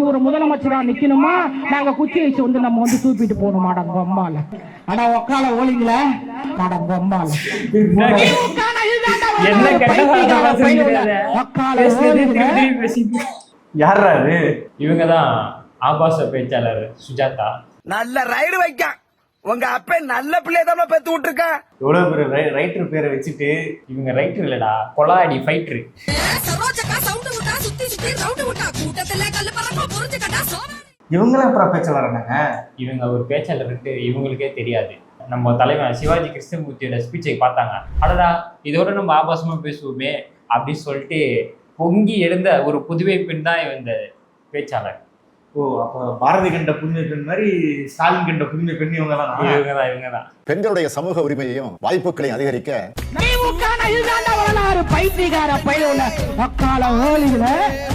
ஒரு முதலமைச்சரா நிக்கணுமா, நாங்க குச்சி வச்சு வந்து நம்ம வந்து தூக்கிட்டு போகணுமாடா கொம்பால. ஆனா உக்கால ஓலிங்கள அட கொம்பால யாரு இவங்கதான் ஆபாச பேச்சாளர் சுஜாதா. நல்ல ரைடு வைக்க உங்க அப்ப நல்ல பிள்ளையதான் பெத்து விட்டுருக்கான். எவ்வளவு பேர் ரைட்டர் பேரை வச்சுட்டு இவங்க ரைட்டர் இல்லடா, கொலாடி ஃபைட்டர். இவங்களாம் அப்புறம் பேச்சாளர்னாங்க. இவங்க ஒரு பேச்சாளர்ட்டு இவங்களுக்கே தெரியாது. நம்ம தலைவன் சிவாஜி கிருஷ்ணமூர்த்தியோட ஸ்பீச்சை பார்த்தாங்க, அடடா இதோட நம்ம ஆபாசமா பேசுவோமே அப்படின்னு சொல்லிட்டு பொங்கி எழுந்த ஒரு புதுவை பெண் தான் இந்த பேச்சாளர். ஓ, அப்ப பாரதி கண்ட புதுமை பெண் மாதிரி ஸ்டாலின் கண்ட புதுமை பெண் இவங்கதான். பெண்களுடைய சமூக உரிமையையும் வாய்ப்புகளை அதிகரிக்க பைத்தியக்கார பயில